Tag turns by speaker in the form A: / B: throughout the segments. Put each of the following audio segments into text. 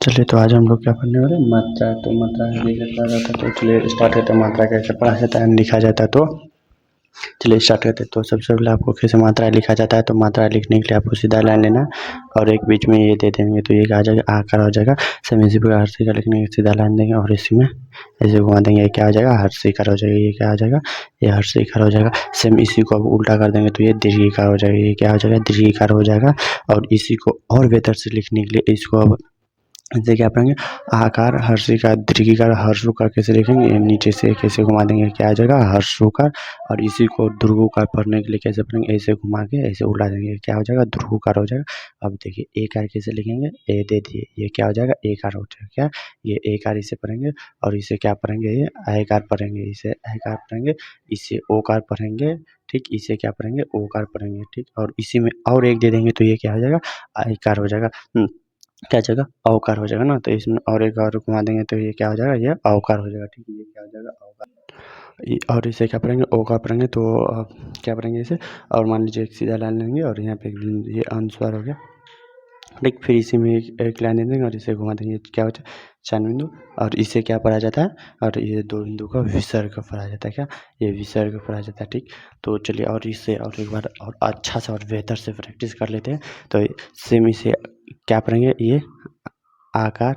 A: चलिए तो आज हम लोग क्या पढ़ने वाले हैं मात्रा। तो मात्रा कैसे पढ़ा जाता है, तो चलिए स्टार्ट करते हैं। मात्रा कैसे पढ़ा जाता है, लिखा जाता है, तो चलिए स्टार्ट करते हैं। तो सबसे पहले आपको कैसे मात्रा लिखा जाता है, तो मात्रा लिखने के लिए आपको सीधा लाइन लेना और एक बीच में ये दे देंगे तो ये आ जाएगा आकार हो जाएगा। सेम इसी प्रकार हर्षी का लिखने के सीधा लाइन देंगे और इसी में ऐसे घुमा देंगे, ये क्या हो जाएगा हर्षिकार हो जाएगा। ये क्या हो जाएगा, ये हर्षिकार हो जाएगा। सेम इसी को अब उल्टा कर देंगे तो ये दीर्घिकार हो जाएगा। ये क्या हो जाएगा, दीर्घिकार हो जाएगा। और इसी को और बेहतर से लिखने के लिए इसको अब ऐसे क्या पढ़ेंगे, आकार हर्षिकार दीर्घिकार हर्षुकार कैसे लिखेंगे, ये नीचे से कैसे घुमा देंगे, क्या आ जाएगा हर्षुकार। और इसी को ध्रुवकार पढ़ने के लिए कैसे पढ़ेंगे, ऐसे घुमा के ऐसे उल्टा देंगे, क्या हो जाएगा ध्रुवकार हो जाएगा। अब देखिए एकार कैसे लिखेंगे, ए दे दिए, ये क्या हो जाएगा एकार हो जाएगा। क्या ये एकार इसे पढ़ेंगे और इसे क्या पढ़ेंगे, ये आयकार पढ़ेंगे, इसे आयकार पढ़ेंगे, इसे ओकार पढ़ेंगे। ठीक, इसे क्या पढ़ेंगे ओकार पढ़ेंगे। ठीक, और इसी में और एक दे देंगे तो ये क्या हो जाएगा आयकार हो जाएगा। क्या हो जाएगा अवकार हो जाएगा ना। तो इसमें और एक और घुमा देंगे तो ये क्या हो जाएगा, ये अवकार हो जाएगा। ठीक है, ये क्या हो जाएगा अवकार। और इसे क्या पढ़ेंगे ओकार पढ़ेंगे तो क्या पढ़ेंगे इसे, और मान लीजिए एक सीधा लाइन लेंगे और यहाँ पे ये अनुस्वार हो गया। ठीक, फिर इसी में एक लाइन दे देंगे और इसे घुमा देंगे, क्या हो जाए चंद्र बिंदु। और इसे क्या पढ़ा जाता है, और ये दो बिंदु का विसर्ग पढ़ा जाता है। क्या ये विसर्ग पढ़ा जाता है। ठीक, तो चलिए और इससे और एक बार और अच्छा से और बेहतर से प्रैक्टिस कर लेते हैं। तो सेम इसे क्या पढ़ेंगे, ये आकार,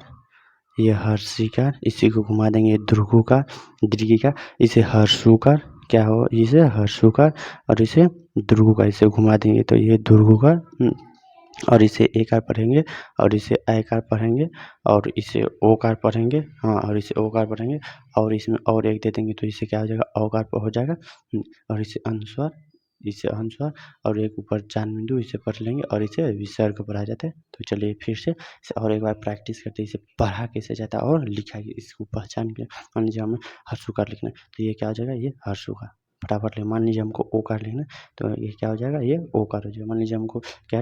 A: ये हर्षिकार, इसी को घुमा देंगे ध्रुवकार दीर्घिकार, इसे हर्षुकार, क्या हो इसे हर्षुकार और इसे ध्रुवकार, इसे घुमा देंगे तो ये ध्रुवकार। और इसे एकार पढ़ेंगे और इसे ऐकार पढ़ेंगे और इसे ओकार पढ़ेंगे। हाँ, और इसे ओकार पढ़ेंगे और इसमें और एक दे देंगे तो इसे क्या हो जाएगा औकार हो जाएगा। और इसे अनुस्वार, इसे अनुस्वार और एक ऊपर चांद बिंदु, इसे पढ़ लेंगे और इसे विसर्ग पढ़ा जाता है। तो चलिए फिर से इसे और एक बार प्रैक्टिस करते हैं, इसे पढ़ा कैसे जाता है और लिखा इसको पहचान के। मान लीजिए हमें हर्षुकार लिखना है तो ये क्या हो जाएगा, ये हर्षुकार फटाफट ले। मान लीजिए हमको ओकार लिखना है तो ये क्या हो जाएगा, ये ओकार हो जाएगा। मान लीजिए हमको क्या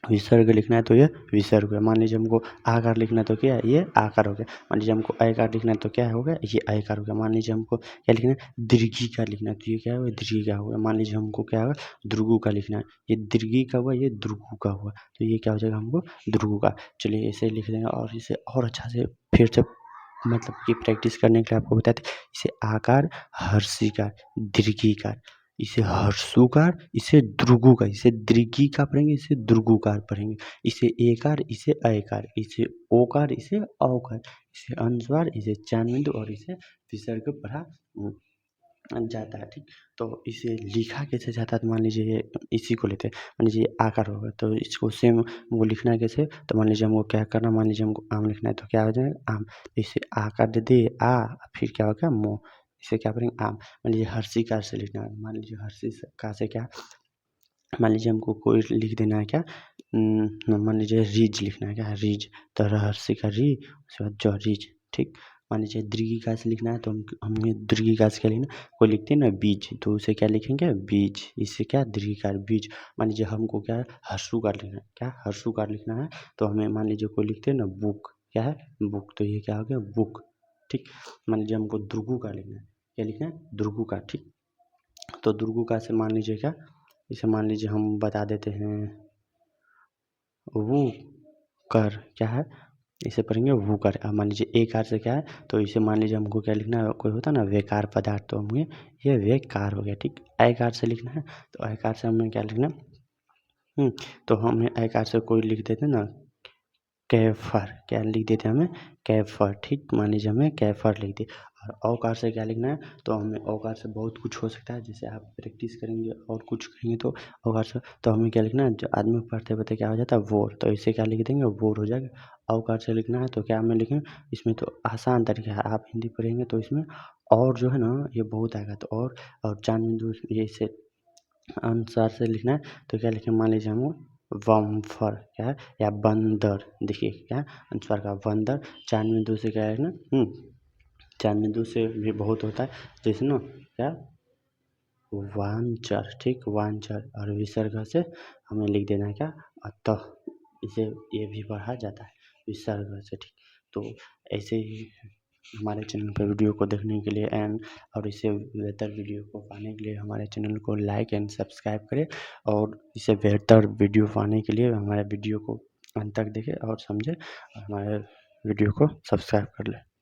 A: विसर्ग लिखना है तो ये विसर्ग है। मान लीजिए हमको आकार लिखना है तो क्या है, ये आकार हो गया। मान लीजिए हमको ऐकार लिखना है तो क्या हो गया, ये ऐकार हो गया। मान लीजिए हमको क्या लिखना है, दीर्घी का लिखना है तो ये क्या होगा, दीर्घी का होगा। मान लीजिए हमको क्या होगा, ध्रुवु का लिखना है, ये दीर्घी का हुआ, ये ध्रुवु का हुआ, तो ये क्या हो जाएगा हमको ध्रुवु का। चलिए ऐसे लिख देंगे और इसे और अच्छा से फिर से मतलब कि प्रैक्टिस करने के लिए आपको बताते हैं। इसे आकार हर्षिकार दीर्घिकार, इसे हर्षुकार, इसे द्रुगुकार, इसे दीर्घिकार पढ़ेंगे, इसे द्रुगुकार पढ़ेंगे, इसे एकार, इसे ऐकार, इसे ओकार, इसे औकार, इसे अनुस्वार, इसे चांद बिंदु और इसे विसर्ग पढ़ा जाता है। ठीक, तो इसे लिखा कैसे जाता है, तो मान लीजिए ये इसी को लेते हैं। मान लीजिए आकार होगा तो इसको सेम वो लिखना है कैसे, तो मान लीजिए हमको क्या करना, मान लीजिए हमको आम लिखना है तो क्या हो जाएगा आम, इसे आकार दे दिए आ, फिर क्या होगा मो, इसे क्या करेंगे आम। मान लीजिए हर्षिकार से लिखना है, मान लीजिए हर्षिकार से क्या, मान लीजिए हमको कोई लिख देना है क्या, मान लीजिए रीज लिखना है क्या, रीज तो हर्षिकार री, उसके बाद जो रीज। ठीक, मान लीजिए दीर्घिकार से लिखना है तो हमें दीर्घिकार से क्या लिखना, कोई लिखते हैं ना बीज, तो उसे क्या लिखेंगे बीज, इससे क्या दीर्घिकार बीज। मान लीजिए हमको क्या है हर्षुकार लिखना है, क्या हर्षुकार लिखना है तो हमें मान लीजिए कोई लिखते हैं ना बुक, क्या है बुक, तो ये क्या हो गया बुक। ठीक, मान लीजिए हमको ध्रुवुकार लिखना है, क्या लिखना है ध्रुवुकार। ठीक, तो ध्रुवुकार से मान लीजिए क्या, इसे मान लीजिए हम बता देते हैं वो कर, क्या है इसे पढ़ेंगे वो कर। अब मान लीजिए एक कार से क्या है, तो इसे मान लीजिए हमको क्या लिखना है, कोई होता है ना वेकार पदार्थ, तो हमें ये वेकार हो गया। ठीक, ऐकार से लिखना है तो ऐकार से हमें क्या लिखना तो हमें ऐकार से कोई लिख देते ना कैफर, क्या लिख देते हमें कैफर। ठीक, मान लीजिए हमें कैफर लिख दे। और औकार से क्या लिखना है, तो हमें औकार से बहुत कुछ हो सकता है, जैसे आप प्रैक्टिस करेंगे और कुछ करेंगे तो औकार से, तो हमें क्या लिखना है, जो आदमी पढ़ते पढ़ते क्या हो जाता है वोर, तो इसे क्या लिख देंगे वोर हो जाएगा। औकार से लिखना है तो क्या हमें लिखें, इसमें तो आसान तरीका है, आप हिंदी पढ़ेंगे तो इसमें और जो है ना ये बहुत आएगा। तो और चांद बिंदु ये इसे अनुसार से लिखना है तो क्या लिखें, मान लीजिए हम वम्फर क्या है, या बंदर, देखिए क्या अनुस्वार का बंदर। चांद बिंदु से क्या है ना चांद बिंदु से भी बहुत होता है, जैसे ना क्या वांचर। ठीक, वांचर और विसर्ग से हमें लिख देना है क्या अतः, इसे ये भी पढ़ा जाता है विसर्ग से। ठीक, तो ऐसे ही हमारे चैनल पर वीडियो को देखने के लिए एंड और इससे बेहतर वीडियो को पाने के लिए हमारे चैनल को लाइक एंड सब्सक्राइब करें। और इससे बेहतर वीडियो पाने के लिए हमारे वीडियो को अंत तक देखें और समझें और हमारे वीडियो को सब्सक्राइब कर लें।